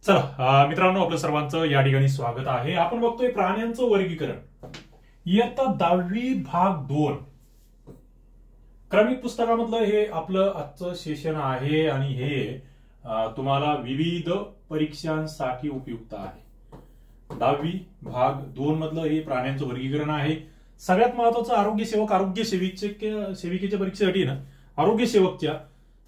चला मित्रांनो, आपलं सर्वांचं या ठिकाणी स्वागत आहे. आपण बघतोय प्राण्यांचं वर्गीकरण, इयत्ता 10वी भाग 2 क्रमिक पुस्तकामधलं हे आपलं आजचं सेशन आहे आणि हे तुम्हाला विविध परीक्षांसाठी उपयुक्त आहे. 10वी भाग 2 मधलं हे प्राण्यांचं वर्गीकरण आहे. सगळ्यात महत्वाचं आरोग्य सेवक, आरोग्य सेविकेच्या परीक्षेसाठी ना आरोग्य सेवकच्या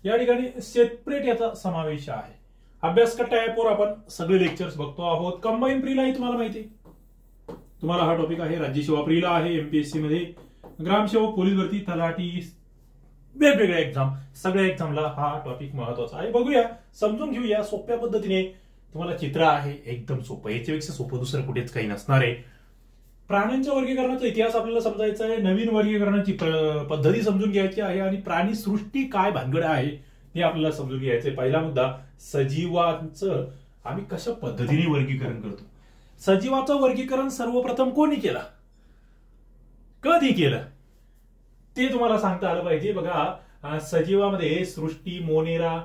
या ठिकाणी सेपरेट याचा समावेश आहे. अभ्यास कट्टा ऍपवर आपण सगळे लेक्चर्स बघतो आहोत. कंबाईन प्रीला आहे, तुम्हाला माहिती आहे, तुम्हाला हा टॉपिक आहे. राज्य सेवा प्रीला आहे, एमपीएससी मध्ये ग्रामसेवक, पोलीस भरती, तलाठी, वेगवेगळ्या एक्झाम, सगळ्या एक्झामला हा टॉपिक महत्वाचा आहे. बघूया, समजून घेऊया सोप्या पद्धतीने. तुम्हाला चित्र आहे, एकदम सोपं, याच्यापेक्षा सोपं दुसरं कुठेच काही नसणार आहे. प्राण्यांच्या वर्गीकरणाचा इतिहास आपल्याला समजायचा आहे, नवीन वर्गीकरणाची पद्धती समजून घ्यायची आहे आणि प्राणी सृष्टी काय भानगड आहे हे आपल्याला समजून घ्यायचंय. पहिला मुद्दा, सजीवांचं आम्ही कशा पद्धतीने वर्गीकरण करतो. सजीवाचं वर्गीकरण सर्वप्रथम कोणी केलं, कधी केलं ते तुम्हाला सांगता आलं पाहिजे. बघा, सजीवामध्ये सृष्टी, मोनेरा,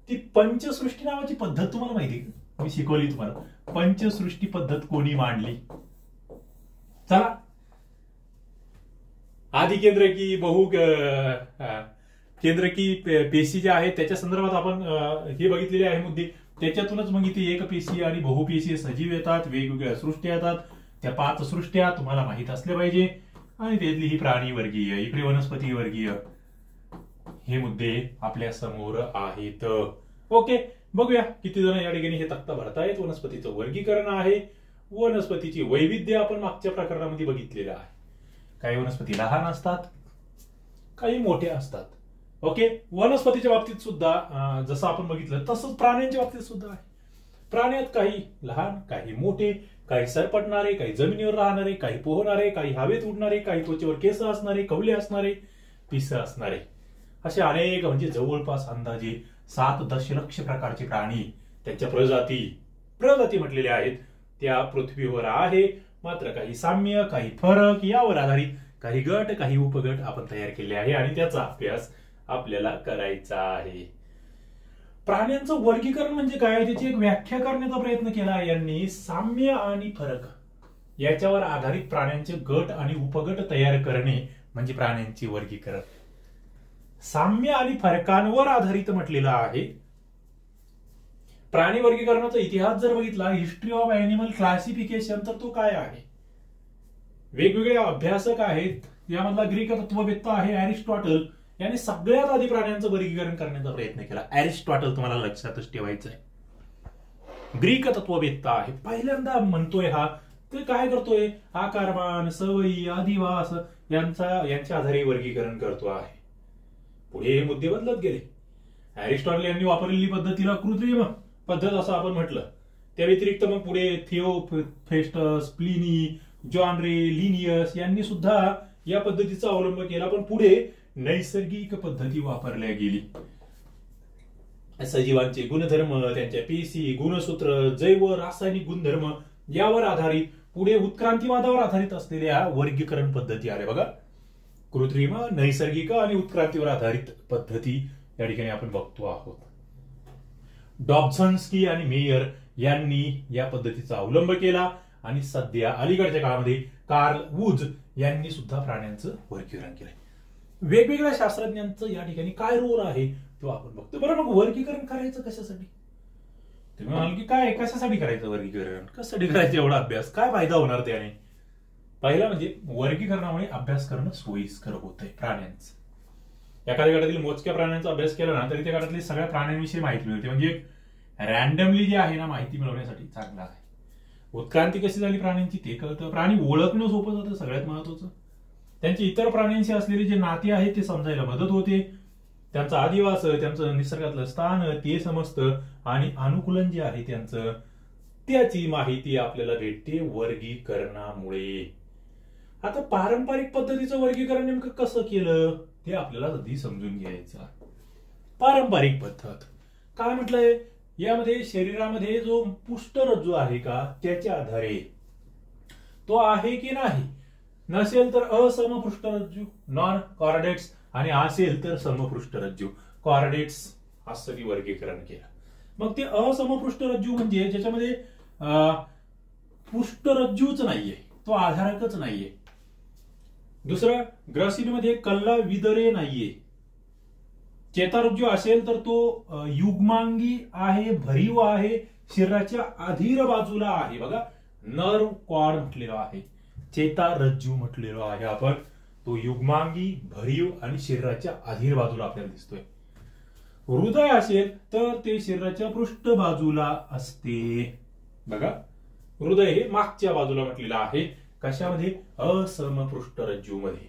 ती पंचसृष्टी नावाची पद्धत तुम्हाला माहिती आहे, मी शिकवली तुम्हाला. पंचसृष्टी पद्धत कोणी मांडली? चला, आधी केंद्रकी, बहु केंद्रकी पेशी जे आहे त्याच्या संदर्भात आपण हे बघितलेले आहे मुद्दे. त्याच्यातूनच मग इथे एक पेशी आणि बहुपेशी सजीव येतात, वेगवेगळ्या सृष्ट्या येतात. त्या 5 सृष्ट्या तुम्हाला माहित असल्या पाहिजे आणि त्यातली ही प्राणी वर्गीय, इकडे वनस्पती वर्गीय, हे मुद्दे आपल्या समोर आहेत. ओके, बघूया किती जण या ठिकाणी हे तक्ता भरतायत. वनस्पतीचं वर्गीकरण आहे, वनस्पतीची वैविध्य आपण मागच्या प्रकरणामध्ये बघितलेलं आहे. काही वनस्पती लहान असतात, काही मोठ्या असतात. ओके, वनस्पतीच्या बाबतीत सुद्धा जसं आपण बघितलं तसंच प्राण्यांच्या बाबतीत सुद्धा आहे. प्राण्यात काही लहान, काही मोठे, काही सरपटणारे, काही जमिनीवर राहणारे, काही पोहणारे, काही हवेत उडणारे, काही त्वचेवर केस असणारे, कवले असणारे, पिस असणारे, असे अनेक, म्हणजे जवळपास अंदाजे 7 दशलक्ष प्रकारचे प्राणी, त्यांच्या प्रजाती म्हटलेल्या आहेत, त्या पृथ्वीवर आहे. मात्र काही साम्य, काही फरक, यावर आधारित काही गट, काही उपगट आपण तयार केले आहे आणि त्याचा अभ्यास आपल्याला करायचा आहे. प्राण्यांचं वर्गीकरण म्हणजे काय, त्याची एक व्याख्या करण्याचा प्रयत्न केला आहे यांनी. साम्य आणि फरक याच्यावर आधारित प्राण्यांचे गट आणि उपगट तयार करणे म्हणजे प्राण्यांचे वर्गीकरण. साम्य आणि फरकांवर आधारित म्हटलेलं आहे. प्राणी वर्गीकरणाचा इतिहास जर बघितला, हिस्ट्री ऑफ एनिमल क्लासिफिकेशन, तर तो काय आहे, वेगवेगळे अभ्यासक आहेत. यामधला ग्रीक तत्ववेत्ता आहे अरिस्टॉटल, याने सगळ्यात आधी प्राण्यांचं वर्गीकरण करण्याचा प्रयत्न केला. अरिस्टॉटल तुम्हाला लक्षातच ठेवायचं आहे, ग्रीक तत्ववेत्ता आहे. पहिल्यांदा म्हणतोय हा, ते काय करतोय, आकारमान, सवयी, अधिवास यांच्या आधारे वर्गीकरण करतो आहे. पुढे हे मुद्दे बदलत गेले. अरिस्टॉटल यांनी वापरलेली पद्धतीला कृत्रिम पद्धत असं आपण म्हटलं. त्या व्यतिरिक्त मग पुढे थिओफेस्टस, प्लिनी, जॉन रे, लिनियस यांनी सुद्धा या पद्धतीचा अवलंब केला. पण पुढे नैसर्गिक पद्धती वापरल्या गेली. सजीवांचे गुणधर्म, त्यांच्या पेशी, गुणसूत्र, जैव रासायनिक गुणधर्म यावर आधारित, पुढे उत्क्रांतीवादावर आधारित असलेल्या वर्गीकरण पद्धती आल्या. बघा, कृत्रिम, नैसर्गिक आणि उत्क्रांतीवर आधारित पद्धती या ठिकाणी आपण बघतो आहोत. डॉब्झन्स्की आणि मेयर यांनी या पद्धतीचा अवलंब केला आणि सध्या अलीकडच्या काळामध्ये कार्ल वूज यांनी सुद्धा प्राण्यांचं वर्गीकरण केलंय. वेगवेगळ्या शास्त्रज्ञांचं या ठिकाणी काय रोल आहे तो आपण बघतो. बरं, मग वर्गीकरण करायचं कशासाठी? तुम्ही म्हणाल की काय, कशासाठी करायचं वर्गीकरण, कशासाठी करायचं, एवढा अभ्यास, काय फायदा होणार त्याने? पहिला म्हणजे वर्गीकरणामुळे अभ्यास करणं सोयीस्कर होतंय प्राण्यांचं. एखाद्या गटातील मोजक्या प्राण्यांचा अभ्यास केला ना तरी त्या गटातली सगळ्या प्राण्यांविषयी माहिती मिळते. म्हणजे रॅन्डमली जे आहे ना माहिती मिळवण्यासाठी चांगला आहे. उत्क्रांती कशी झाली प्राण्यांची ते कळतं. प्राणी ओळखणं सोपं जातं, सगळ्यात महत्वाचं. त्यांचे इतर प्राण्यांशी असलेले जे नाते आहे ते समजायला मदत होते. त्यांचा आदिवास, त्यांचं निसर्गातलं स्थान ते समजतं आणि अनुकूलन जे आहे त्यांचं, त्याची माहिती आपल्याला भेटते वर्गीकरणामुळे. आता पारंपरिक पद्धतीचं वर्गीकरण नेमकं कसं केलं ते आपल्याला आधी समजून घ्यायचं. पारंपरिक पद्धत काय म्हटलंय, यामध्ये शरीरामध्ये जो पुष्ठरज्जू आहे का त्याच्या आधारे तो आहे की नाही, नसेल तर असमपृष्ठरज्जू, नॉन कॉर्डेट्स, आणि असेल तर समपृष्ठरज्जू, कॉर्डेट्स, असं वर्गीकरण केलं. मग ते असमपृष्ठरज्जू म्हणजे ज्याच्यामध्ये पृष्ठरज्जूच नाहीये, तो आधारकच नाहीये. दुसरं, ग्रसिनीमध्ये कल्ला विदरे नाहीये. चेतारज्जू असेल तर तो युग्मांगी आहे, भरीव आहे, शरीराच्या अधीर बाजूला आहे. बघा, नर्व कॉर्ड म्हटलेलं आहे, चेतारज्जू म्हटलेलं आहे आपण. तो युग्मांगी, भरीव आणि शरीराच्या अधीर बाजूला आपल्याला दिसतोय. हृदय असेल तर ते शरीराच्या पृष्ठबाजूला असते. बघा, हृदय हे मागच्या बाजूला म्हटलेलं आहे. कशामध्ये? असमपृष्ठरज्जू मध्ये.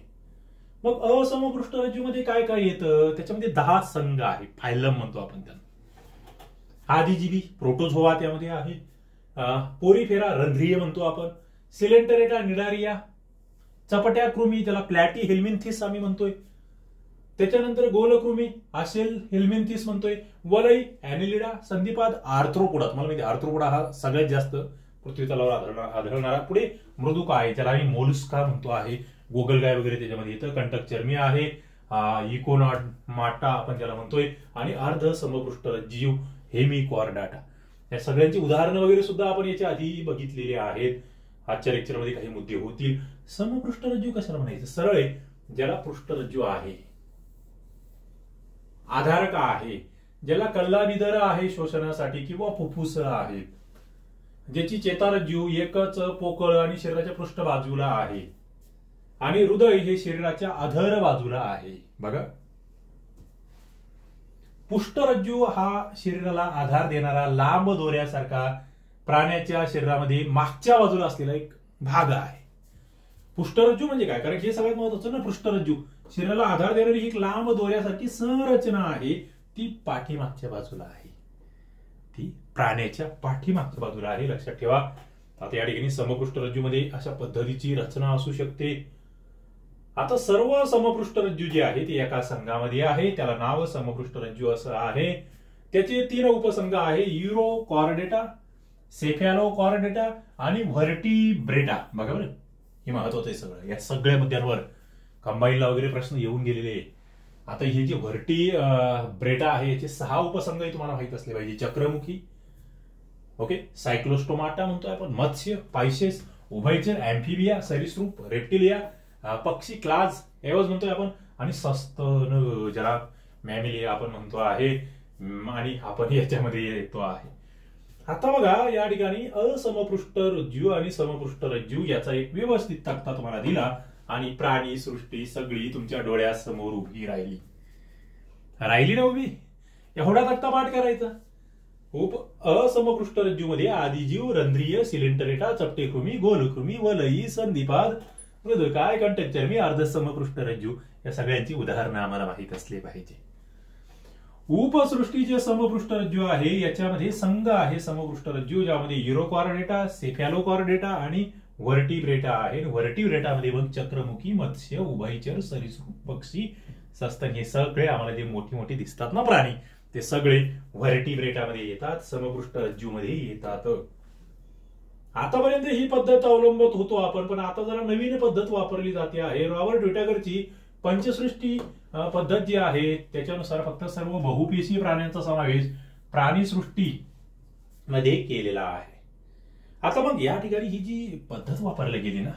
मग असमपृष्ठरज्जू मध्ये काय काय येतं? त्याच्यामध्ये 10 संघ आहे, फायलम म्हणतो आपण त्यांना. आदिजीवी, प्रोटोझोआ त्यामध्ये आहे. पोरीफेरा, रंध्रीय म्हणतो आपण. सिलेंटरेटा, निडारिया. चपट्या कृमी, त्याला प्लॅटी हेल्मिन्थिस आम्ही म्हणतोय. त्याच्यानंतर गोलकृमी असेल हेल्मिन्थिस म्हणतोय. वलई, अॅनिलिडा, संधिपाद, आर्थ्रोपोडा. तुम्हाला माहिती आर्थ्रोपोडा हा सगळ्यात जास्त पृथ्वी तलावर आढळणारा. पुढे मृदुका आहे, त्याला आम्ही मोलस्का म्हणतो आहे. गोगलगाय वगैरे त्याच्यामध्ये येतं. कंटक चर्मी आहे. इकोनॉमाटा आपण त्याला म्हणतोय. आणि अर्ध समपृष्ठरज्जू हेमिकॉर्डाटा. या सगळ्यांची उदाहरणं वगैरे सुद्धा आपण याच्या आधी बघितलेली आहेत. आजच्या लेक्चरमध्ये काही मुद्दे होतील. समपृष्ठरज्जू कशाला म्हणायचं? सरळ आहे, ज्याला पृष्ठरज्जू आहे, आधारक आहे, ज्याला कल्लाविदर आहे शोषणासाठी किंवा फुफ्फुस आहे, ज्याची चेतारज्जू एकच पोकळ आणि शरीराच्या पृष्ठबाजूला आहे, आणि हृदय हे शरीराच्या अधर बाजूला आहे. बघा, पुष्ठरज्जू हा शरीराला आधार देणारा लांब दोऱ्यासारखा प्राण्याच्या शरीरामध्ये मागच्या बाजूला असलेला एक भाग आहे. पुष्ठरज्जू म्हणजे काय? कारण हे सगळ्यात महत्वाचं ना, पृष्ठरज्जू शरीराला आधार देणारी एक लांब दोऱ्यासारखी संरचना आहे. ती पाठीमागच्या बाजूला आहे, ती प्राण्याच्या पाठीमागच्या बाजूला आहे. लक्षात ठेवा. आता या ठिकाणी समपृष्ठरज्जूमध्ये अशा पद्धतीची रचना असू शकते. आता सर्व समपृष्ठरज्जू जे आहे ते एका संघामध्ये आहे, त्याला नाव समपृष्ठरज्जू असं आहे. त्याचे 3 उपसंघ आहे, युरोकॉर्डेटा, सेफॅलोकॉर्डेटा आणि व्हर्टिब्रेटा. बघा बरं, हे महत्वाचं आहे सगळं. या सगळ्या मुद्द्यांवर कंबाईनला वगैरे प्रश्न येऊन गेलेले. आता हे जे व्हर्टिब्रेटा आहे याचे 6 उपसंघ तुम्हाला माहित असले पाहिजे. चक्रमुखी, ओके, सायक्लोस्टोमाटा म्हणतोय आपण, मत्स्य, पायसेस, उभयचर, अॅम्फिबिया, सरीसृप, रेप्टिलिया, पक्षी, क्लाज, एवज म्हणतोय आपण, आणि सस्तन, ज्याला मॅमिलिया आपण म्हणतो आहे, आणि आपण याच्यामध्ये येतो आहे. आता बघा, या ठिकाणी असमपृष्ठरज्जू आणि समपृष्ठरज्जू याचा एक व्यवस्थित तक्ता तुम्हाला दिला, आणि प्राणी सृष्टी सगळी तुमच्या डोळ्यासमोर उभी राहिली ना उभी. एवढा तक्ता पाठ करायचा. असमपृष्ठरज्जू मध्ये आदिजीव, रंध्रीय, सिलेंटरेटा, चपटेकृमी, गोलकृमी, वलई, संधिपाद, मृदुकाय, कंटक चर्मी, अर्ध समपृष्ठरज्जू या सगळ्यांची उदाहरणं आम्हाला माहित असले पाहिजे. उपसृष्टी जे समपृष्ठरज्जू आहे याच्यामध्ये संघ आहे समपृष्ठरज्जू, ज्यामध्ये युरोकॉर्डेटा, सेफॅलोकॉर्डेटा आणि व्हर्टिब्रेटा आहे. व्हर्टिब्रेटामध्ये मग चक्रमुखी, मत्स्य, उभयचर, सरीसृप, पक्षी, सस्तन हे सगळे आम्हाला जे मोठी मोठी दिसतात ना प्राणी, ते सगळे व्हर्टिब्रेटामध्ये येतात, समपृष्ठरज्जू मध्ये येतात. आतापर्यंत ही पद्धत अवलंबत होतो आपण, पण आता जरा नवीन पद्धत वापरली जाते आहे. रॉबर्ट विटाकरची पंचसृष्टी पद्धत जी आहे त्याच्यानुसार फक्त सर्व बहुपेशी प्राण्यांचा समावेश प्राणीसृष्टी मध्ये केलेला आहे. आता मग या ठिकाणी ही जी पद्धत वापरली गेली ना,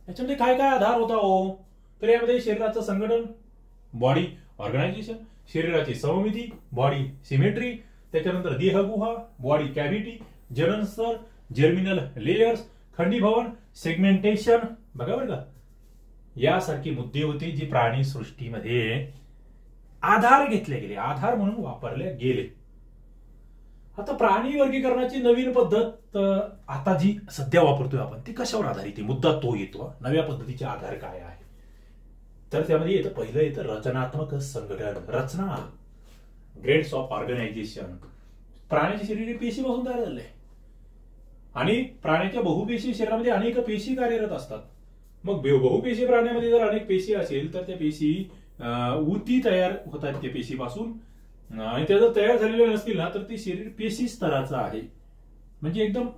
याच्यामध्ये काय काय आधार होता हो? तर यामध्ये शरीराचं संघटन, बॉडी ऑर्गनायझेशन, शरीराची सममिती, बॉडी सिमेट्री, त्याच्यानंतर देहगुहा, बॉडी कॅव्हिटी, जननस्तर, जर्मिनल लेयर्स, खंडीभवन, सेगमेंटेशन. बघा बरं का, यासारखे मुद्दे होते जे प्राणी सृष्टीमध्ये आधार घेतले गेले, आधार म्हणून वापरले गेले. आता प्राणी वर्गीकरणाची नवीन पद्धत आता जी सध्या वापरतोय आपण ती कशावर आधारित आहे? मुद्दा तो येतो. नव्या पद्धतीचे आधार काय आहे? तर त्यामध्ये येतं, पहिलं येतं रचनात्मक संघटन, रचना, ग्रेड्स ऑफ ऑर्गनायझेशन. प्राण्याचे शरीर पेशीपासून तयार झाले आणि प्राण्याच्या बहुपेशी शरीरामध्ये अनेक पेशी कार्यरत असतात. मग बहुपेशी प्राण्यामध्ये जर अनेक पेशी असेल तर त्या पेशी ऊती तयार होतात त्या पेशीपासून, आणि त्या जर तयार झालेल्या नसतील ना तर ते शरीर पेशी स्तराचं आहे, म्हणजे एकदम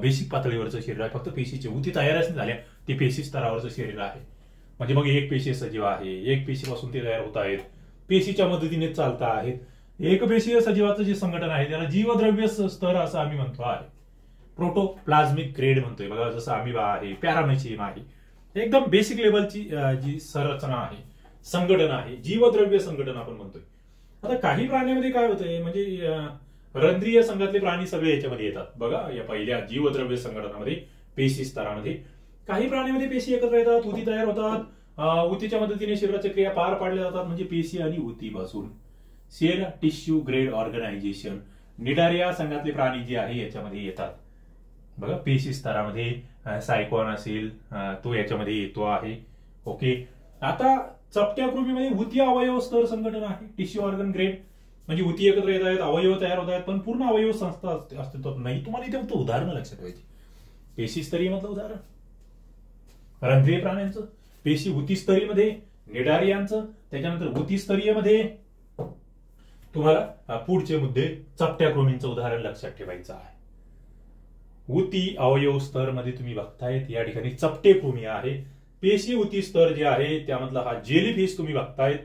बेसिक पातळीवरचं शरीर आहे. फक्त पेशीचे ऊती तयारच नाही झाल्या, ते पेशी स्तरावरचं शरीर आहे. म्हणजे मग एक पेशी सजीव आहे, एक पेशीपासून ते तयार होत आहेत, पेशीच्या मदतीने चालता आहेत. एकपेशीय सजीवाचं जे संघटन आहे त्याला जीवद्रव्य स्तर असं आम्ही म्हणतो आहे. प्रोटोप्लाझ्मिक ग्रेड म्हणतोय बघा, जसं अमिबा आहे, पॅरामेसियम आहे, एकदम बेसिक लेवलची जी संरचना आहे, संघटन आहे, जीवद्रव्य संघटन आपण म्हणतोय. आता काही प्राण्यांमध्ये काय होतंय, म्हणजे रंध्रीय संघातले प्राणी सगळे याच्यामध्ये येतात बघा. या पहिल्या जीवद्रव्य संघटनामध्ये पेशी स्तरामध्ये काही प्राण्यांमध्ये पेशी एकत्र येतात, ऊती तयार होतात, ऊतीच्या मदतीने शरीराच्या क्रिया पार पाडल्या जातात. म्हणजे पेशी आणि ऊतीपासून cell tissue grade organisation, Cnidaria संघातले प्राणी जे आहे याच्यामध्ये येतात बघा. पेशी स्तरामध्ये सायकॉन असेल तो याच्यामध्ये येतो आहे. ओके, आता चपट्या कृमीमध्ये ऊती अवयव स्तर संघटन आहे, टिश्यू ऑर्गन ग्रेड. म्हणजे ऊती एकत्र येत आहेत, अवयव तयार होत आहेत, पण पूर्ण अवयव संस्था अस्तित्वात नाही. तुम्हाला इथे फक्त उदाहरणं लक्षात ठेवायची. पेशी स्तरीय मधलं उदाहरण रंध्रीय प्राण्यांचं, पेशी ऊती स्तरीमध्ये निडारियांचं, त्याच्यानंतर ऊती स्तरीय मध्ये तुम्हाला पुढचे मुद्दे चपट्या कृमींचं उदाहरण लक्षात ठेवायचं आहे. ऊती अवयव स्तर मध्ये तुम्ही बघतायत या ठिकाणी चपटे कृमी आहे. पेशी ऊती स्तर जे आहे त्यामधला हा जेलीफिश तुम्ही बघतायत.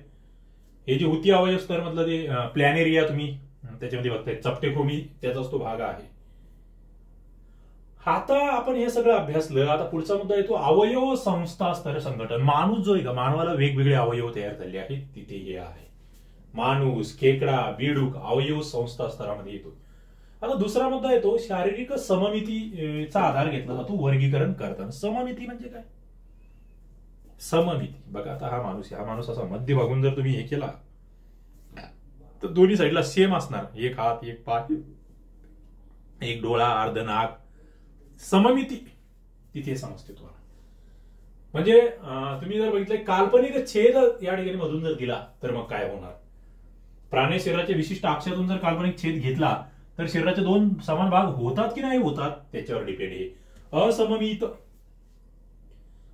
हे जे ऊती अवयव स्तर मधलं ते प्लॅनेरिया तुम्ही त्याच्यामध्ये बघतायत, चपटे कृमी त्याचाच तो भाग आहे. आता आपण हे सगळं अभ्यासलं. आता पुढचा मुद्दा येतो अवयव संस्था स्तर संघटन. माणूस जो आहे का, मानवाला वेगवेगळे अवयव तयार झाले आहेत, तिथे हे आहे. माणूस, खेकडा, बेडूक अवयव संस्था स्तरामध्ये येतो. आता दुसरा मुद्दा येतो शारीरिक सममितीचा आधार घेतला जातो वर्गीकरण करताना. सममिती म्हणजे काय? सममिती बघा, आता हा माणूस आहे, हा माणूस असा मध्य भागून जर तुम्ही हे केला तर दोन्ही साईडला सेम असणार. एक हात, एक पाय, एक डोळा, अर्ध नाक. सममिती तिथे समजते तुम्हाला. म्हणजे तुम्ही जर बघितलं काल्पनिक छेद या ठिकाणी मधून जर दिला तर मग काय होणार? प्राणी शरीराच्या विशिष्ट अक्षातून जर काल्पनिक छेद घेतला तर शरीराचे दोन समान भाग होतात की नाही होतात त्याच्यावर डिपेंड आहे. असममित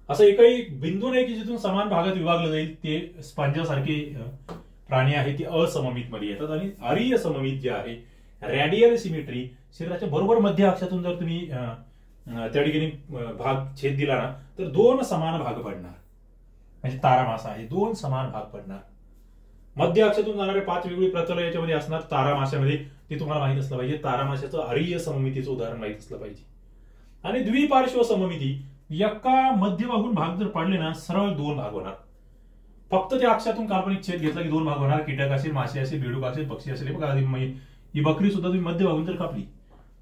असं एकही बिंदू नाही की जिथून समान भागात विभागलं जाईल. ते स्पंजासारखे प्राणी आहे ते असममित मध्ये येतात. आणि अरीय सममित जे आहे रॅडियल सिमेट्री, शरीराच्या बरोबर मध्य अक्षातून जर तुम्ही त्या ठिकाणी भाग छेद दिला ना तर दोन समान भाग पडणार. म्हणजे तारामासा आहे, दोन समान भाग पडणार. मध्य अक्षातून जाणारे 5 वेगवेगळी प्रतल याच्यामध्ये असणार तारामाशामध्ये. ते तुम्हाला माहित असलं पाहिजे. तारामाशाचं अरीय सममितीचं उदाहरण माहित असलं पाहिजे. आणि द्विपार्श्व सममिती, एका मध्यभागून भाग जर पडले ना सरळ दोन भाग होणार. फक्त त्या अक्षातून काल्पनिक छेद घेतला की दोन भाग होणार. कीटक असेल, मासे असेल, बेडूक असेल, पक्षी असेल. बघा ही बकरी सुद्धा तुम्ही मध्यभागून जर कापली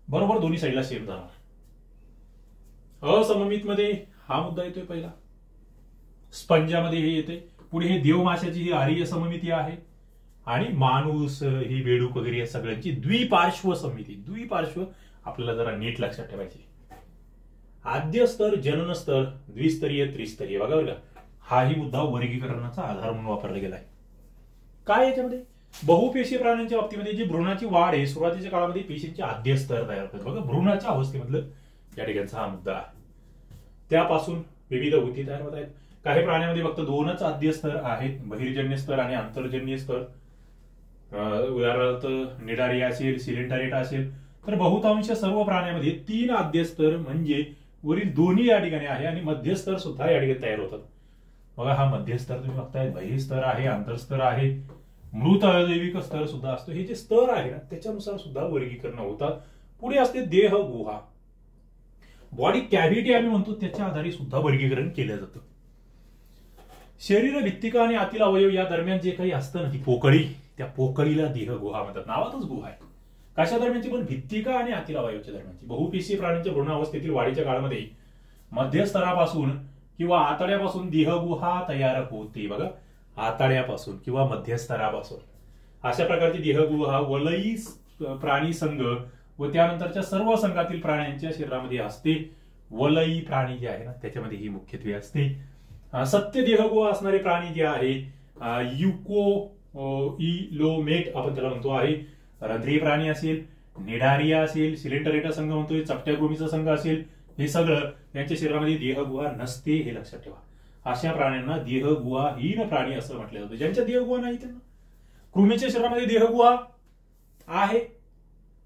बरोबर दोन्ही साईडला सेम जाणार. असममित मध्ये हा मुद्दा येतोय पहिला. स्पंजामध्ये हे येते. पुढे हे देवमाशाची ही आर्य सममिती आहे. आणि माणूस, ही बेडूक वगैरे या सगळ्यांची द्विपार्श्व सममिती. द्विपार्श्व आपल्याला जरा नीट लक्षात ठेवायची. आद्य स्तर, जनन स्तर, द्विस्तरीय, त्रिस्तरीय. बघा बरं का, हाही मुद्दा वर्गीकरणाचा आधार म्हणून वापरला गेलाय. काय याच्यामध्ये बहुपेशीय प्राण्यांच्या बाबतीमध्ये जी भ्रूणाची वाढ आहे सुरुवातीच्या काळामध्ये पेशींचे आद्य स्तर तयार होतात. बघा भ्रूणाच्या अवस्थेमधलं या ठिकाणचा हा मुद्दा आहे. त्यापासून विविध ऊती तयार होत आहेत. काही प्राण्यांमध्ये फक्त 2च आद्य स्तर आहेत, बहिर्जन्य स्तर आणि आंतरजन्य स्तर. उदाहरणार्थ निडारिया असेल, सिलेंटरेटा असेल. तर बहुतांश सर्व प्राण्यांमध्ये 3 आद्य स्तर म्हणजे वरील दोन्ही या ठिकाणी आहे आणि मध्यस्तर सुद्धा या ठिकाणी तयार होतात. बघा हा मध्यस्तर तुम्ही बघताय, बहिस्तर आहे, आंतरस्तर आहे, मृत अजैविक स्तर सुद्धा असतो. हे जे स्तर आहे ना त्याच्यानुसार सुद्धा वर्गीकरण होतात. पुढे असते देह गुहा, बॉडी कॅव्हिटी आम्ही म्हणतो, त्याच्या आधारे सुद्धा वर्गीकरण केलं जातं. शरीर भित्तिका आणि आतील अवयव या दरम्यान जे काही असतं ना ती पोकळी, त्या पोकळीला देह गुहा म्हणतात. नावातच गुहा आहे. कशा दरम्यानची? पण भित्तिका आणि आतील अवयवाच्या दरम्यानची. बहुपेशीय प्राण्यांच्या भ्रूणावस्थेतील वाढीच्या काळामध्ये मध्यस्तरापासून किंवा आतड्यापासून देहगुहा तयार होते. बघा आतड्यापासून किंवा मध्यस्तरापासून अशा प्रकारची देहगुहा वलयी प्राणी संघ व त्यानंतरच्या सर्व संघातील प्राण्यांच्या शरीरामध्ये असते. वलयी प्राणी जे आहे ना त्याच्यामध्ये ही मुख्यत्वे असते. सत्य देहगुहा असणारे प्राणी जे आहे युकोइलोमेट आपण त्याला म्हणतो आहे. रंध्रीय प्राणी असेल, निडारिया असेल, सिलेंटरेटा संघ म्हणतोय, चपट्या कृमीचा संघ असेल, हे सगळं त्यांच्या शरीरामध्ये देहगुहा नसते हे लक्षात ठेवा. अशा प्राण्यांना देहगुहाहीन प्राणी असं म्हटलं जातं. ज्यांच्या देहगुहा नाही त्यांना. कृमीच्या शरीरामध्ये देहगुहा आहे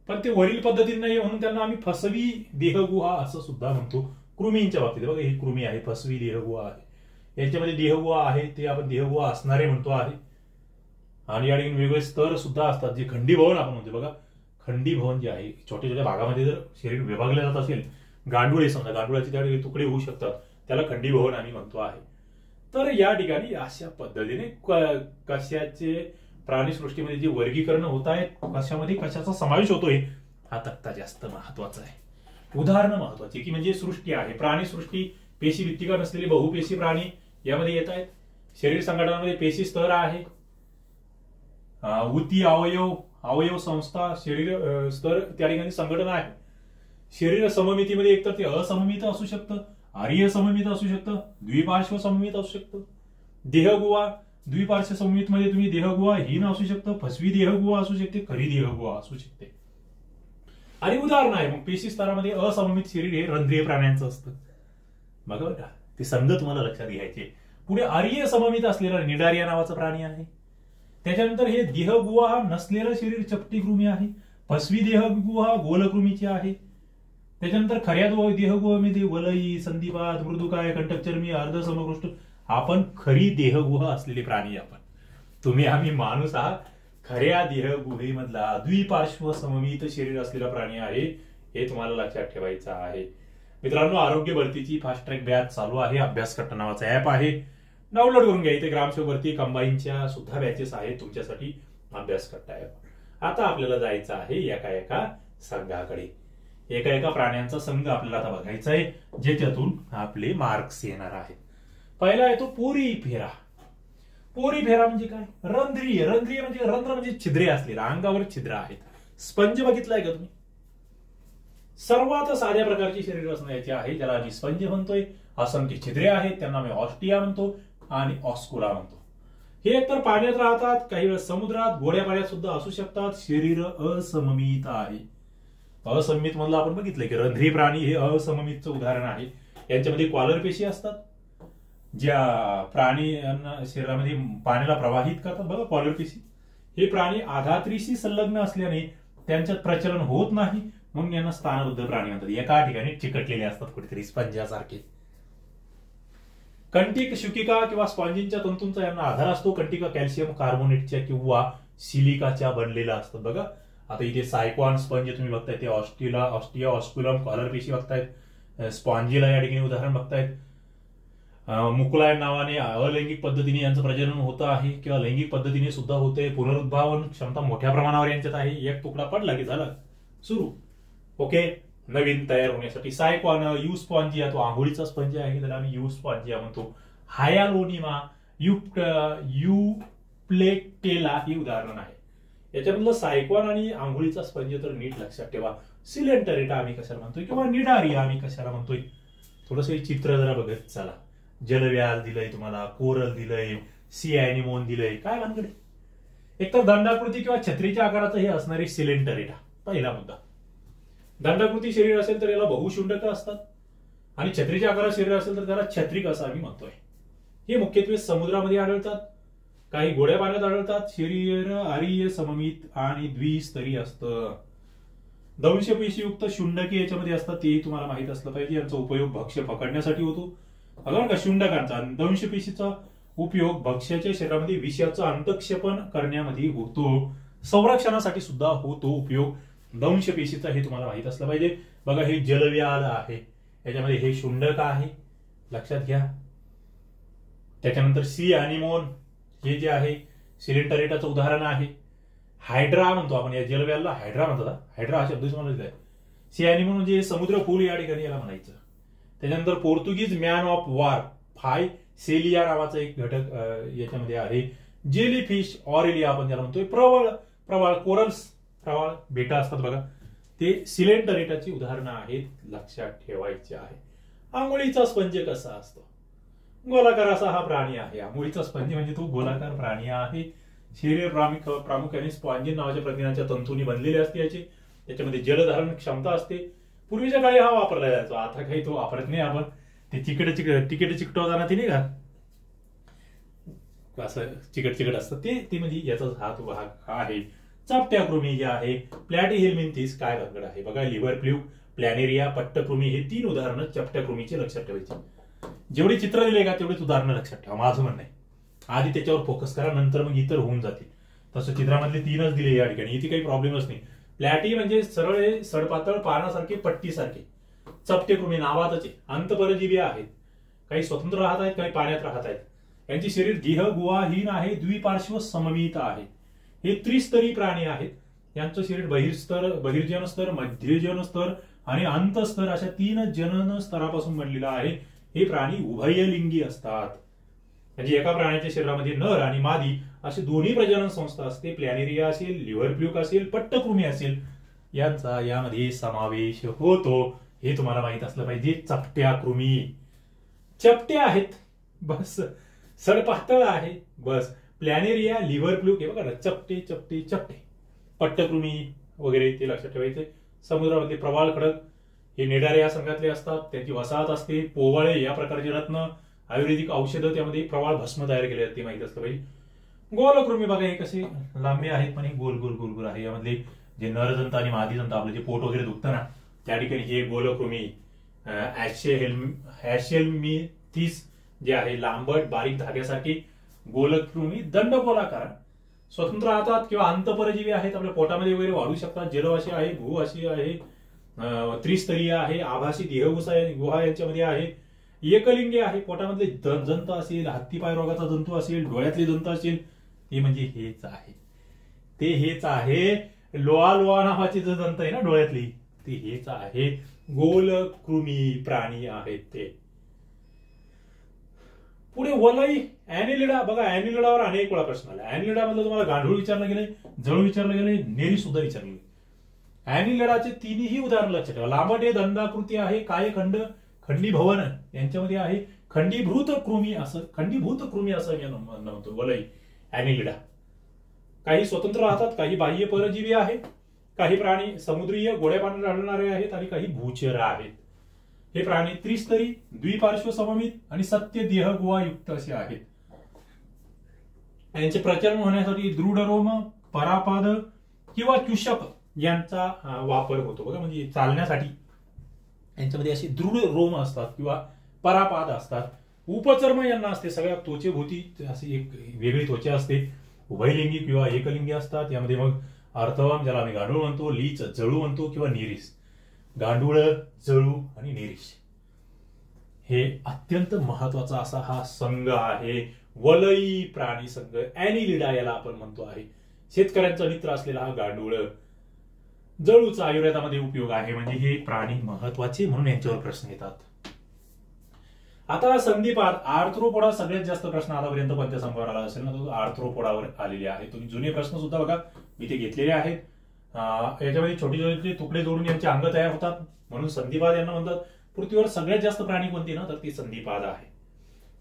पण ते वरील पद्धतीने नाही म्हणून त्यांना आम्ही फसवी देहगुहा असं सुद्धा म्हणतो. कृमींच्या बाबतीत बघा ही कृमी आहे, फसवी देहगुहा आहे. यांच्यामध्ये देहगुहा आहे ते आपण देहगुहा असणारे म्हणतो आहे. आणि या ठिकाणी वेगवेगळे स्तर सुद्धा असतात, जे खंडीभवन आपण म्हणतो बघा. खंडीभवन जे आहे, छोट्या छोट्या भागामध्ये जर शरीर विभागले जात असेल, गांडुळे समजा, गांडुळाचे त्या ठिकाणी तुकडे होऊ शकतात, त्याला खंडीभवन आम्ही म्हणतो आहे. तर या ठिकाणी अशा पद्धतीने कशाचे प्राणीसृष्टीमध्ये जे वर्गीकरण होत आहे, कशामध्ये कशाचा समावेश होतोय, हा तक्ता जास्त महत्वाचा आहे. उदाहरणं महत्वाची की म्हणजे सृष्टी आहे, प्राणीसृष्टी, पेशी भित्तिका नसलेले बहुपेशी प्राणी यामध्ये येत आहेत. शरीर संघटनामध्ये पेशी स्तर आहे, ऊती अवयव संस्था, शरीर स्तर त्या ठिकाणी संघटना आहे. शरीर सममितीमध्ये एकतर ते असममित असू शकतं, आर्य सममित असू शकतं, द्विपार्श्व सममित असू शकतं. देहगुहा, द्विपार्श्व सममित मध्ये तुम्ही देहगुहा हीन असू शकतं, फसवी देहगुहा असू शकते, खरी देहगुहा असू शकते. आणि उदाहरण आहे मग पेशी स्तरामध्ये असममित शरीर हे रंध्रीय प्राण्यांचं असतं. बघा का, ते संघ तुम्हाला लक्षात घ्यायचे. पुढे आर्य सममित असलेला निडारिया नावाचा प्राणी आहे. त्याच्यानंतर हे देहगुहा नसलेलं शरीर चपटीकृमी आहे. फसवी देहगुहा गोलकृमीची आहे. त्याच्यानंतर खऱ्या देहगुहामध्ये वलई, संधिपाद, मृदुकाय, कंटकचर्मी, अर्ध समकृष्ट, आपण खरी देहगुहा असलेले प्राणी आपण. तुम्ही आम्ही माणूस आहात खऱ्या देहगुहेमधला द्विपार्श्व सममित शरीर असलेला प्राणी आहे, हे तुम्हाला लक्षात ठेवायचं आहे. मित्रांनो, आरोग्य भरतीची फास्ट ट्रॅक बॅच चालू आहे. अभ्यास कट्टा नावाचा ऍप आहे, डाउनलोड करून घ्या. इथे ग्रामसेवक भरती कंबाईनच्या सुद्धा बॅचेस आहेत तुमच्यासाठी. अभ्यास कट्टा ऍप. आता आपल्याला जायचं आहे एका संघाकडे. एका प्राण्यांचा संघ आपल्याला आता बघायचा आहे, ज्याच्यातून आपले मार्क्स येणार आहेत. पहिला आहे तो पोरीफेरा. पोरीफेरा म्हणजे काय? रंध्रीय. रंध्रीय म्हणजे रंध्र म्हणजे छिद्रे असलेला, अंगावर छिद्र आहेत. स्पंज बघितलाय का तुम्ही? सर्वात साध्या प्रकारची शरीर रचना याची आहे, ज्याला आम्ही स्पंज म्हणतोय. असंख्य छिद्रे आहेत, त्यांना आम्ही ऑस्टिया म्हणतो आणि ऑस्कुला म्हणतो. हे एकतर पाण्यात राहतात, काही वेळेस समुद्रात, गोड्या पाण्यात सुद्धा असू शकतात. शरीर असममित आहे. असममित मधलं आपण बघितलंय की रंध्री प्राणी हे असममितचं उदाहरण आहे. यांच्यामध्ये कॉलर पेशी असतात, ज्या प्राणी शरीरामध्ये पाण्याला प्रवाहित करतात बघा, कॉलर पेशी. हे प्राणी आघात्रीशी संलग्न असल्याने त्यांच्यात प्रचलन होत नाही, म्हणून यांना स्थानबद्ध प्राणी म्हणतात. एका ठिकाणी चिकटलेले असतात कुठेतरी स्पंजासारखे. कंटिक, शुकिका किंवा स्पॉन्जिनच्या तंतूंचा यांना आधार असतो. कंटिका कॅल्शियम कार्बोनेटच्या किंवा सिलिकाच्या बनलेला असतात बघा. आता इथे सायक्वान स्पंज तुम्ही बघताय, ते ऑस्टिया, ऑस्कुलम, कॉलर पेशी बघतायत. स्पॉन्जिला या ठिकाणी उदाहरण बघतायत. मुकुलाय नावाने अलैंगिक पद्धतीने यांचं प्रजनन होतं आहे किंवा लैंगिक पद्धतीने सुद्धा होते. पुनरुद्भावन क्षमता मोठ्या प्रमाणावर यांच्यात आहे. एक तुकडा पडला की झालं सुरू. ओके, नवीन तयार होण्यासाठी. सायक्वान, यू स्पॉन्जिया, तो आंघोळीचा स्पंज आहे, त्याला आम्ही यू स्पॉन्जिया म्हणतो. हायालोनिमा, युप्लेक्टेला ही उदाहरण आहे. याच्यामधलं सायक्वान आणि आंघोळीचा स्पंज तर नीट लक्षात ठेवा. सिलेंटरेटा आम्ही कशाला म्हणतोय किंवा निडारिया आम्ही कशाला म्हणतोय, थोडस चित्र जरा बघत चला. जलव्याल दिलंय तुम्हाला, कोरल दिलंय, सी अॅनिमोन दिलंय. काय भानगडे? एकतर दंडाकृती किंवा छत्रीच्या आकाराचं हे असणारे सिलेंटरेटा, पहिला मुद्दा. दंडाकृती शरीर असेल तर याला बहुशुंडक असतात, आणि छत्रीच्या आकारात शरीर असेल तर त्याला छत्रिक असं आम्ही म्हणतोय. हे मुख्यत्वे समुद्रामध्ये आढळतात, काही गोड्या पाण्यात आढळतात. शरीर आर्य सममित आणि द्विस्तरीय असतं. दंशपेशीयुक्त शुंडके याच्यामध्ये असतात, तेही तुम्हाला माहित असलं पाहिजे. यांचा उपयोग भक्ष्य पकडण्यासाठी होतो. बघा का, शुंडकांचा, दंशपेशीचा उपयोग भक्ष्याच्या शरीरामध्ये विषाचं अंतक्षेपण करण्यामध्ये होतो. संरक्षणासाठी सुद्धा होतो उपयोग दंशपेशीचा, हे तुम्हाला माहित असलं पाहिजे. बघा, हे जलव्याल आहे, याच्यामध्ये हे शुंडक आहे, लक्षात घ्या. त्याच्यानंतर सी अॅनिमोन हे जे आहे सिलेंटरेटाचं उदाहरण आहे. हायड्रा म्हणतो आपण या जलव्यालला, हायड्रा म्हणतात. हायड्रा हा शब्द तुम्हाला दिलाय. सी अॅनिमोन म्हणजे समुद्र फूल या ठिकाणी याला म्हणायचं. त्याच्यानंतर पोर्तुगीज मॅन ऑफ वॉर फाय सेलिया नावाचा एक घटक याच्यामध्ये आहे. जेलीफिश ऑरेलिया आपण ज्याला म्हणतोय. प्रवाळ कोरल्स, प्रवाळ बेटा असतात बघा, ते सिलेंटरेटाची उदाहरणं आहेत, लक्षात ठेवायचे आहे. आंघोळीचा स्पंज कसा असतो? गोलाकार असा हा प्राणी आहे. आंघोळीचा स्पंज म्हणजे तो गोलाकार प्राणी आहे. शरीर प्रामुख्याने स्पॉन्जिन नावाच्या प्रथिनाच्या तंतूंनी बनलेले असते. त्याच्यामध्ये जलधारण क्षमता असते. पूर्वीच्या काळी हा वापरला जायचा, आता काही तो वापरत नाही आपण. ते तिकीट चिकटवताना ते नाही का असं चिकट असतं, ते म्हणजे याचा हा तो भाग आहे. चपट्या कृमी जे आहे, प्लॅटिहेल्मिन्थिस काय भानगड आहे बघा. लिव्हर फ्ल्यूक, प्लॅनेरिया, पट्टकृमी हे 3 उदाहरणं चपट्या कृमीचे लक्षात ठेवायची. जेवढी चित्र दिले का तेवढीच उदाहरणं लक्षात ठेवा, माझं म्हणणं आहे. आधी त्याच्यावर फोकस करा, नंतर मग इतर होऊन जातील. तसं चित्रामधले 3च दिले या ठिकाणी, इथे काही प्रॉब्लेमच नाही. प्लॅटी म्हणजे सरळ हे सडपातळ पानासारखे पट्टीसारखे चपटे कृमी नावातच आहे. अंतपरजीवी आहेत, काही स्वतंत्र राहत आहेत, काही पाण्यात राहत आहेत. यांचे शरीर देह गुहाहीन आहे, द्विपार्श्व सममित आहे. हे त्रिस्तरी प्राणी आहेत. यांचं शरीर बहिर्जन स्तर, मध्यजन स्तर आणि अंतस्तर अशा 3 जनन स्तरापासून बनलेलं आहे. हे प्राणी उभयलिंगी असतात. म्हणजे एका प्राण्याच्या शरीरामध्ये नर आणि मादी असे दोन्ही प्रजनन संस्था असते. प्लॅनेरिया असेल, लिव्हर फ्लूक असेल, पट्टकृमी असेल, यांचा यामध्ये समावेश होतो. हे तुम्हाला माहित असलं पाहिजे. चपट्या कृमी चपटे आहेत बस, सडपातळ आहे बस. प्लॅनेरिया, लिव्हर फ्लूक हे बघा ना, चपटे चपटे चपटे. पट्टकृमी वगैरे ते लक्षात ठेवायचे. समुद्रामध्ये प्रवाळ खडक हे निडारे या संघातले असतात. त्यांची वसाहत असते. पोवाळे या प्रकारचे रत्न, आयुर्वेदिक औषधं, त्यामध्ये प्रवाळ भस्म तयार केले जाते, माहित असतं पाहिजे. गोलकृमी बघा, हे कसे लांबे आहेत पण हे गोल गोल गोल गोल आहे. यामधले जे नरजंत आणि मादीजंत, आपलं जे पोट वगैरे दुखतं ना, त्या ठिकाणी हे गोलकृमी. ॲशेलमिथिस जे आहे लांबट बारीक धाग्यासाठी. गोलकृमी दंडगोलाकार, स्वतंत्र राहतात किंवा अंतपरजीवी आहेत, आपल्या पोटामध्ये वगैरे वाढू शकतात. जलवाशी आहे, भूवाशी आहे, त्रिस्तरीय आहे, आभासी गुहा यांच्यामध्ये आहे. एकलिंगी आहे, पोटामधले जंत असेल, हत्तीपाय रोगाचा जंतू असेल, डोळ्यातले जंत असेल, ते म्हणजे हेच आहे. ते हेच आहे. लोआ नावाचे जे जंत आहे ना डोळ्यातली, ते हेच आहे. गोलकृमी प्राणी आहेत ते. पुढे वलई अॅनिलिडा बघा. अॅनिलिडावर अनेक वेळा प्रश्न आला. अॅनिलिडा मधलं तुम्हाला गांडूळ विचारलं गेलंय, जळू विचारलं गेलंय, नेरी सुद्धा विचारली. अॅनिलिडाचे 3ही उदाहरण लक्षात ठेवा. लांबट हे दंडाकृती आहे, कायखंड, खंडीभवन यांच्यामध्ये आहे. खंडीभूत कृमी असं मी म्हणतो वलई अॅनिलिडा. काही स्वतंत्र राहतात, काही बाह्य परजीवी आहेत, काही प्राणी समुद्रीय गोड्या पाण्यात आढळणारे आहेत आणि काही भूचर आहेत. हे प्राणी त्रिस्तरी, द्विपार्श्व सममित आणि सत्य देह गुहायुक्त असे आहेत. यांचे प्रचलन होण्यासाठी दृढ रोम, परापाद किंवा चुषक यांचा वापर होतो बघा. म्हणजे चालण्यासाठी यांच्यामध्ये अशी दृढ रोम असतात किंवा परापाद असतात. उपचर्म यांना असते. सगळ्या त्वचेभोवती अशी एक वेगळी त्वचा असते. उभयलिंगी किंवा एकलिंगी असतात. यामध्ये मग अर्थवम, ज्याला आम्ही गांडूळ म्हणतो, लीच, जळू म्हणतो किंवा निरीस. गांडूळ, जळू आणि निरीश हे अत्यंत महत्वाचा असा हा संघ आहे. वलई प्राणी संघ, अॅनिलिडा याला आपण म्हणतो आहे. शेतकऱ्यांचा मित्र असलेला हा गांडूळ. जळूचा आयुर्वेदामध्ये उपयोग आहे. म्हणजे हे प्राणी महत्वाचे म्हणून यांच्यावर प्रश्न येतात. आता संधिपाद, आर्थ्रोपोडा. सगळ्यात जास्त प्रश्न आतापर्यंत कोणत्या संघावर आला असेल ना, तो आर्थ्रोपोडावर आलेले आहे. तुम्ही जुने प्रश्न सुद्धा बघा, मी ते घेतलेले आहेत. याच्यामध्ये छोटे छोटे तुकडे जोडून यांचे अंग तयार होतात, म्हणून संधिपाद यांना म्हणतात. पृथ्वीवर सगळ्यात जास्त प्राणी कोणते ना, तर ती संधिपाद आहे.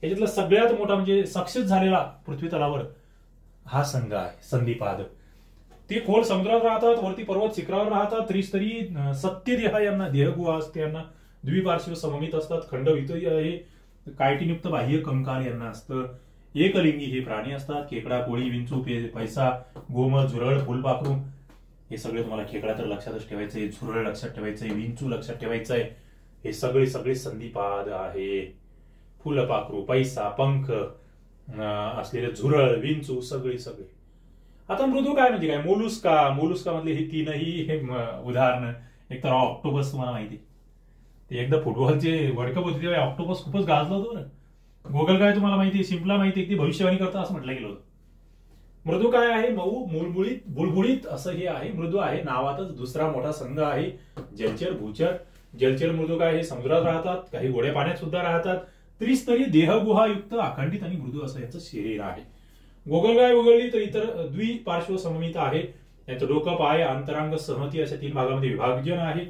याच्यातला सगळ्यात मोठा म्हणजे सक्सेस झालेला पृथ्वी तलावर हा संघ आहे संधिपाद. ते खोल समुद्रात राहतात, वरती पर्वत शिखरावर राहतात. त्रिस्तरी सत्य देह यांना, देहगुहा असते यांना. द्विपार्श्व सममित असतात. खंडवित आहे. कायटिनयुक्त बाह्य कंकाल यांना असतं. एकलिंगी हे प्राणी असतात. खेकडा, कोळी, विंचू, पैसा, गोम, झुरळ, फुलपाखरू हे सगळे तुम्हाला. खेकडा तर लक्षातच ठेवायचंय, झुरळ लक्षात ठेवायचंय, विंचू लक्षात ठेवायचंय. हे सगळे सगळे संधिपाद आहे. फुलपाखरू, पैसा, पंख असलेले झुरळ, विंचू सगळे सगळे. आता मृदू काय म्हणजे काय? मोलुस्का. मोलुस्का मधले हे 3ही हे उदाहरण. एक तर ऑक्टोपस, तुम्हाला माहिती ते एकदा फुटबॉलचे वर्ल्ड कप होते तेव्हा ऑक्टोपस खूपच गाजलं होतं ना. गोगल काय तुम्हाला माहिती, शिंपला माहिती, ती भविष्यवाणी करता असं म्हटलं गेलं होतं. मृदू काय आहे? मऊ, मुळमुळीत, बुळबुळीत असं हे आहे. मृदू आहे, नावातच दुसरा मोठा संघ आहे. जलचर, भूचर. जलचर मृदू काय हे समुद्रात राहतात, काही गोड्या पाण्यात सुद्धा राहतात. त्रिस्तरी देहगुहायुक्त, अखंडित आणि मृदू असं याचं शरीर आहे. गोगलगाय वगळली तर इतर द्विपार्श्व सममित आहे. यांचं डोकं, पाय, अंतरांग, सहती अशा 3 भागामध्ये विभाजन आहे.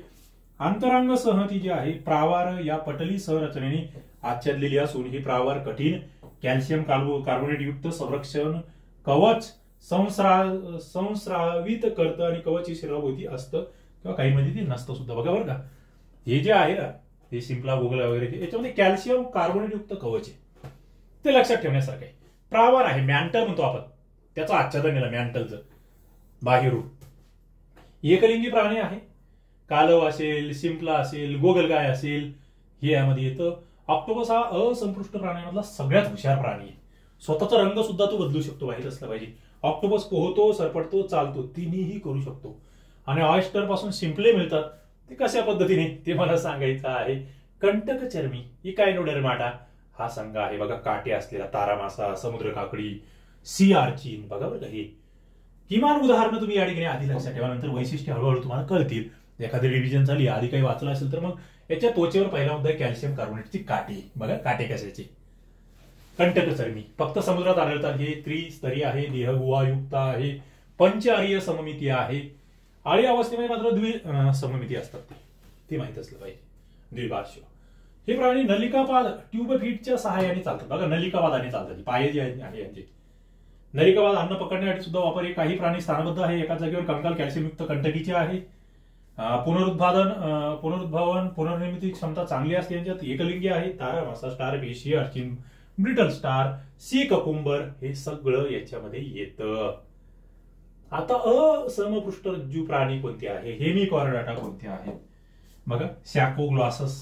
अंतरांग सहती जी आहे प्रावार या पटली संरचनेने आच्छादलेली असून ही प्रावार कठीण कॅल्शियम कार्बोनेट युक्त संरक्षण कवच संस्रावित करतं आणि कवच शरीराभोवती असतं किंवा काही मध्ये ते नसतं सुद्धा. बघा बरं का, हे जे आहे ना हे शिंपला, गोगला वगैरे याच्यामध्ये कॅल्शियम कार्बोनेट युक्त कवच आहे, ते लक्षात ठेवण्यासारखं आहे. प्रावार आहे, मॅन्टल म्हणतो आपण, त्याचं आच्छादन केलं मॅन्टलचं बाह्यरूप. एकलिंगी प्राणी आहे. कालव असेल, शिंपला असेल, गोगलगाय असेल, हे यामध्ये येतं. ऑक्टोपस हा असंपृष्ट प्राण्यांमधला सगळ्यात हुशार प्राणी आहे. स्वतःचा रंग सुद्धा तो बदलू शकतो, माहित असलं पाहिजे. ऑक्टोपस पोहतो, सरपटतो, चालतो, तिन्हीही करू शकतो. आणि ऑयस्टर पासून शिंपले मिळतात, ते कशा पद्धतीने ते मला सांगायचं आहे. कंटकचर्मी इकायनोडर्माटा हा संघ आहे बघा. काटे असलेला तारा मासा, समुद्र काकडी, सी आर्चिन बघा बरं. हे किमान उदाहरणं तुम्ही या ठिकाणी आधी लक्षात ठेवा, नंतर वैशिष्ट्य हळूहळू तुम्हाला कळतील. एखादी रिव्हिजन झाली, आधी काही वाचलं असेल तर मग याच्या त्वचेवर पहिला मुद्दा कॅल्शियम कार्बोनेटची काटे बघा. काटे कशाचे? कंटकचर्मी फक्त समुद्रात आढळतात. हे त्रिस्तरी आहे, देहगुहायुक्त आहे, पंचआर्य सममिती आहे. आळी अवस्थेमध्ये मात्र सममिती असतात, ते माहित असलं पाहिजे. द्विपार्श्व हे प्राणी नलिकापाद ट्यूब फीटच्या सहाय्याने चालतात बघा. नलिकापादाने चालतात. पाय जे आहेत यांचे नलिकापाद अन्न पकडण्यासाठी सुद्धा वापर. काही प्राणी स्थानबद्ध आहे एकाच जागेवर. कंकाल कॅल्शियमयुक्त कंटकीचे आहे. पुनरुद्भावन पुनर्निर्मिती क्षमता चांगली असते यांच्यात. एकलिंगी आहे. तारा मासा, starfish, sea urchin, brittle star, sea cucumber हे सगळं याच्यामध्ये येतं. आता असमपृष्ठरज्जू प्राणी कोणते आहे? हेमिकॉर्डाटा कोणते आहे बघा. सॅकोग्लॉसस,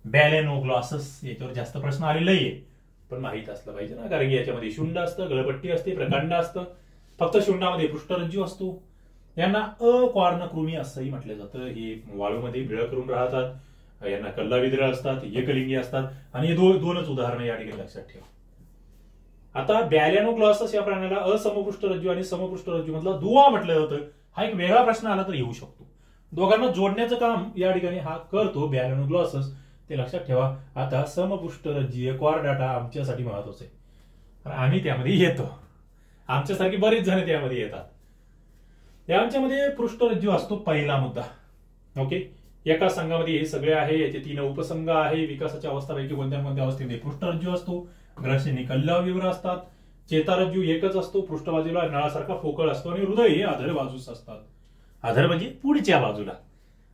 बॅलेनोग्लॉसस. याच्यावर जास्त प्रश्न आलेला आहे, पण माहित असलं पाहिजे ना, कारण की याच्यामध्ये शुंड असतं, गळपट्टी असते, प्रकांड असतं. फक्त शुंडामध्ये पृष्ठरज्जू असतो. यांना अकॉर्नकृमी असंही म्हटलं जातं. हे वाळूमध्ये बिळ करून राहतात. यांना कल्लाविद्र असतात, एकलिंगी असतात. आणि हे दोनच उदाहरणं या ठिकाणी लक्षात ठेवा. आता बॅलेनोग्लॉसस या प्राण्याला असमपृष्ठरज्जू आणि समपृष्ठरज्जू मधला दुवा म्हटलं जातं. हा एक वेगळा प्रश्न आला तर येऊ शकतो. दोघांना जोडण्याचं काम या ठिकाणी हा करतो बॅलेनोग्लॉसस, ते लक्षात ठेवा. आता समपृष्ठरज्जीय कॉर्डाटा आमच्यासाठी महत्वाचं आहे, आम्ही त्यामध्ये येतो. आमच्यासारखी बरीच जण त्यामध्ये येतात. यांच्यामध्ये पृष्ठरज्जू असतो पहिला मुद्दा. ओके, एका संघामध्ये हे सगळे आहे. याचे 3 उपसंघ आहे. विकासाच्या अवस्थापैकी कोणत्या कोणत्या अवस्थेमध्ये पृष्ठरज्जू असतो. ग्रसनी कल्लाविवर असतात. चेतारज्जू एकच असतो. पृष्ठबाजूला नळासारखा पोकळ असतो आणि हृदय हे अधर बाजूस असतात. अधर म्हणजे पुढच्या बाजूला.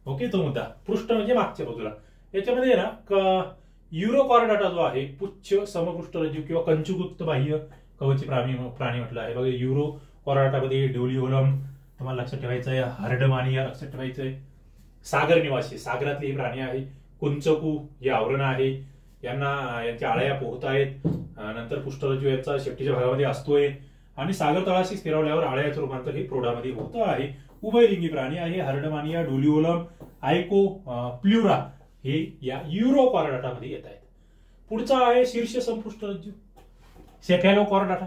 ओके, तो मुद्दा. पृष्ठ म्हणजे मागच्या बाजूला. याच्यामध्ये ना युरोकॉर्डाटा जो आहे, पुच्छ समपृष्ठरज्जू किंवा कंचुगुप्त बाह्य कवची प्राणी म्हटलं आहे बघा. युरोकॉर्डाटामध्ये डेव्हलिओलम तुम्हाला लक्षात ठेवायचं आहे. हर्डमानिया लक्षात ठेवायचं आहे. सागर निवासी, सागरातले हे प्राणी आहे. कुंचकू हे आवरण आहे. यांच्या आळ्या पोहत आहेत. नंतर पृष्ठरज्जू यांचा शेपटीच्या भागामध्ये असतोय आणि सागर तळाशी स्थिरावल्यावर आळ्याचं रूपांतर हे प्रौढामध्ये होत आहे. उभयलिंगी प्राणी आहे. हर्डमानिया, डोलिओलम, आयको, प्ल्युरा हे या युरोकॉर्डाटामध्ये येत आहेत. पुढचा आहे शीर्ष संपृष्ठरज्जू, सेफॅलोकॉर्डाटा.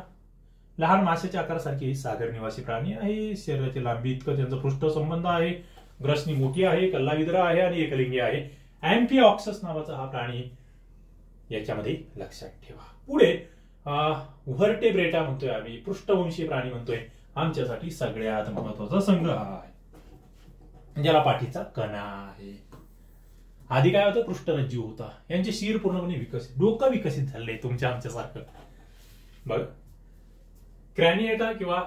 लहान माशाच्या आकारासारखी सागर निवासी प्राणी आहे. शरीराची लांबी इतकं त्यांचा पृष्ठ संबंध आहे. ग्रसनी मोठी आहे, कल्लाविद्र आहे आणि एकलिंगी आहे. अँफिऑक्सस नावाचा हा प्राणी याच्यामध्ये लक्षात ठेवा. पुढे व्हर्टेब्रेटा म्हणतोय आम्ही, पृष्ठवंशी प्राणी म्हणतोय. आमच्यासाठी सगळ्यात महत्वाचा संघ हा आहे, ज्याला पाठीचा कणा आहे. आधी काय होतं? पृष्ठरज्जू होता. यांचे शिर पूर्णपणे विकसित, डोकं विकसित झालंय तुमच्या आमच्यासारखं बघ. क्रॅनिएटा किंवा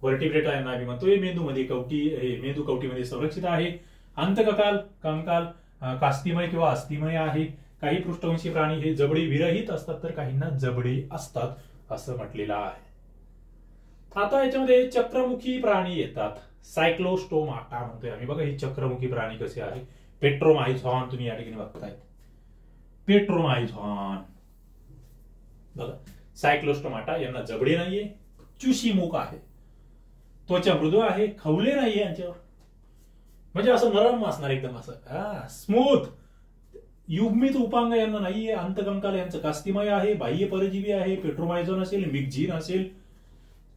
व्हर्टिब्रेटा यांना आम्ही म्हणतोय. मेंदूमध्ये मेंदू कवटीमध्ये संरक्षित आहे. अंतककाल, कंकाल कास्तिमय किंवा अस्थिमय आहे. काही पृष्ठवंशी प्राणी हे जबडे विरहित असतात तर काहींना जबडे असतात असं म्हटलेलं आहे. आता याच्यामध्ये चक्रमुखी प्राणी येतात. सायक्लोस्टोमाटा म्हणतोय आम्ही बघा. हे चक्रमुखी प्राणी कसे आहे? पेट्रोमायझॉन तुम्ही या ठिकाणी बघताय. पेट्रोमायझॉन बघा. सायक्लोस्टोमाटा यांना जबडे नाहीये. चुशी मुख आहे. त्वचा मृदू आहे. खवले नाहीये यांच्यावर, म्हणजे असं नरम असणार एकदम असं स्मूथ. युग्मित उपांग यांना नाहीये. अंतकंकाल यांचं कास्तिमय आहे. बाह्य परजीवी आहे. पेट्रोमायझॉन असेल, मिगझीन असेल.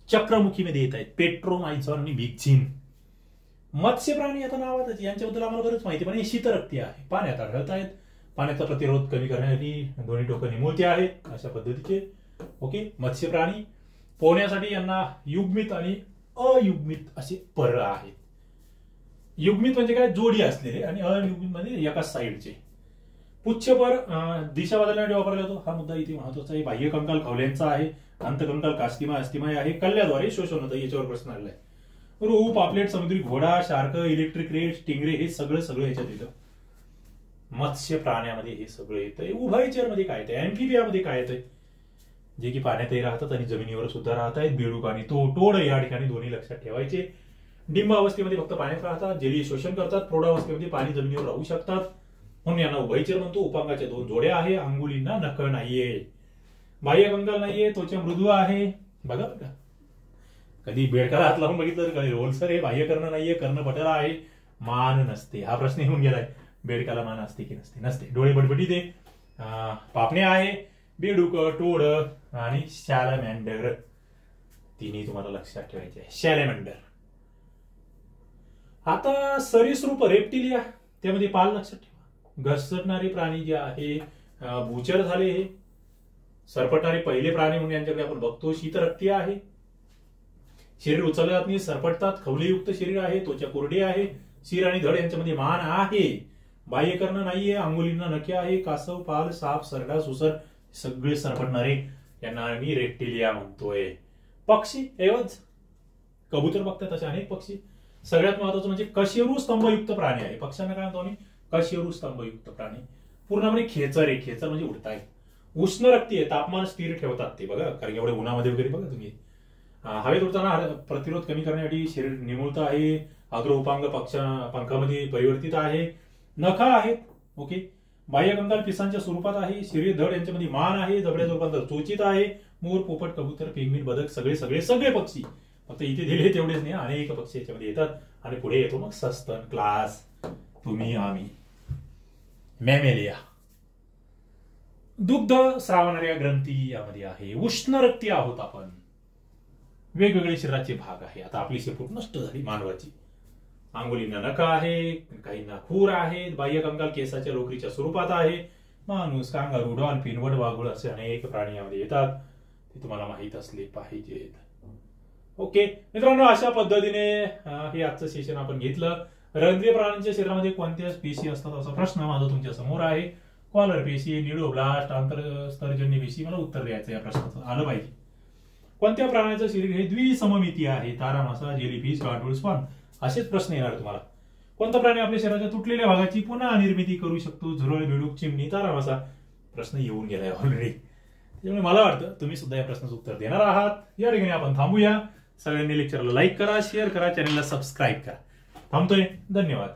चक्रमुखीमध्ये येत आहेत पेट्रोमायझॉन आणि मिगझीन. मत्स्य प्राणी आता नावातच, यांच्याबद्दल आम्हाला बरंच माहिती, पण हे शीतरक्ती आहे. पाण्यात आढळत आहेत. पाण्याचा प्रतिरोध कमी करण्यासाठी दोन्ही टोकं निमुळते आहेत अशा पद्धतीचे. ओके, मत्स्य प्राणी. पोहण्यासाठी यांना युग्मित आणि अयुग्मित असे पर आहेत. युग्मित म्हणजे काय? जोडी असलेले. आणि अयुग्मित म्हणजे एकाच साईडचे. पुच्छपर दिशा बदलण्यासाठी वापरला जातो. हा मुद्दा इथे महत्वाचा आहे. बाह्य कंकाल खवल्यांचा आहे. अंतकंकाल कास्तिमय अस्थिमय आहे. कल्ल्याद्वारे शोषण होतं. याच्यावर प्रश्न आलेला आहे. रूप, पापलेट, समुद्री घोडा, शार्क, इलेक्ट्रिक रेड, स्टिंगरे हे सगळं याच्यात येतं. मत्स्य प्राण्यामध्ये हे सगळं येतंय. उभयचर मध्ये काय येतंय? अँफिबियामध्ये काय येतंय? जे की पाण्यातही राहतात आणि जमिनीवर सुद्धा राहत आहेत. बेडूक आणि टोड या ठिकाणी दोन्ही लक्षात ठेवायचे. डिंब अवस्थेमध्ये फक्त पाण्यात राहतात. जलीय शोषण करतात. प्रौढावस्थेमध्ये पाणी जमिनीवर राहू शकतात, म्हणून यांना उभयचर म्हणतो. उपांगाच्या 2 जोड्या आहे. अंगुलींना नख नाहीये. बाह्य कंकाल नाहीये. त्वचा मृदू आहे बघा. कधी बेडकाला हात लावून बघितलं तर कळेल. ओलसर हे बाह्य कर्ण नाहीये, कर्णपटला आहे, मान नसते. हा प्रश्न येऊन गेलाय. बेडकाला मान असते की नसते? नसते. डोळे बटबटी दे, पापणे आहे, बेडूक, टोड आणि सॅलमँडर. तिन्ही तुम्हाला लक्षात ठेवायचे आहे. सॅलमँडर. आता सरीसृप रेप्टिलिया, त्यामध्ये पाल लक्षात ठेवा. घसरणारे प्राणी जे आहे, भूचर झाले हे. सरपटणारे पहिले प्राणी म्हणून यांच्याकडे आपण बघतो. शीतरक्तीय आहे, शरीर उचलले जात नाही, सरपटतात, खवलेयुक्त शरीर आहे, त्वचा कोरडी आहे, शिर आणि धड यांच्यामध्ये मान आहे, बाह्यकर्ण नाहीये, अंगुलींना नखे आहे, कासव, पाल, साप, सरडा, सुसर सगळे सरपटणारे यांना मी रेप्टिलिया म्हणतोय. पक्षी एवज, कबूतर बघतात तसे अनेक पक्षी. सगळ्यात महत्वाचं म्हणजे कशेरू स्तंभयुक्त प्राणी आहे. पक्ष्यांना काय म्हणतो आम्ही? कशेरू स्तंभयुक्त प्राणी. पूर्णपणे खेचर आहे. खेचर म्हणजे उडताय. उष्ण रक्ती आहे, तापमान स्थिर ठेवतात ते बघा, कारण एवढे उन्हामध्ये वगैरे बघा तुम्ही. हवेत उडताना प्रतिरोध कमी करण्यासाठी शरीर निमुळत आहे. अग्र उपांग पंखामध्ये परिवर्तित आहे. नख आहेत. ओके. बाह्यकंकाल पिसांच्या स्वरूपात आहे. शरीर, धड यांच्यामध्ये मान आहे. जबड्याचं रूपांतर चोचित आहे. मोर, पोपट, कबूतर, पेंग्विन, बदक सगळे सगळे सगळे पक्षी. फक्त इथे दिले तेवढेच नाही, अनेक पक्षी याच्यामध्ये येतात. आणि पुढे येतो मग सस्तन क्लास, तुम्ही आम्ही. मॅमेलिया. दुग्ध स्रावणाऱ्या ग्रंथी यामध्ये आहे. उष्ण रक्ती आहोत आपण. वेगवेगळे शरीराचे भाग आहे. आता आपली शेपूट नष्ट झाली मानवाची. अंगुलींना नख आहे, काहींना खूर आहेत, बाह्यकंकाल केसाच्या लोकरीच्या स्वरूपात आहे. माणूस, कांगारू, डॉल्फिन, वडवाघूळ असे अनेक प्राणी यामध्ये येतात. ते तुम्हाला माहित असले पाहिजेत. ओके मित्रांनो, अशा पद्धतीने हे आजचं सेशन आपण घेतलं. रंध्रीय प्राण्यांच्या शरीरामध्ये कोणत्या पेशी असतात असा प्रश्न माझा तुमच्या समोर आहे. कॉलर पेशी, निडोब्लास्ट, आंतरस्तरजन्य पेशी. मला उत्तर द्यायचं या प्रश्नाचं आलं पाहिजे. कोणत्या प्राण्याचं शरीर हे द्विसममितीय आहे? तारा मासा, जेलीफिश, गांडूळ, स्वान. असेच प्रश्न येणार तुम्हाला. कोणता प्राणी आपल्या शरीराच्या तुटलेल्या भागाची पुन्हा निर्मिती करू शकतो? झुरळ, बेडूक, चिमणी, तारा मासा. प्रश्न येऊन गेलाय ऑलरेडी. त्यामुळे मला वाटतं तुम्ही सुद्धा या प्रश्नाचं उत्तर देणार आहात. या ठिकाणी आपण थांबूया. सगळ्यांनी लेक्चरला लाईक करा, शेअर करा, चॅनलला सबस्क्राईब करा. थांबतोय. धन्यवाद.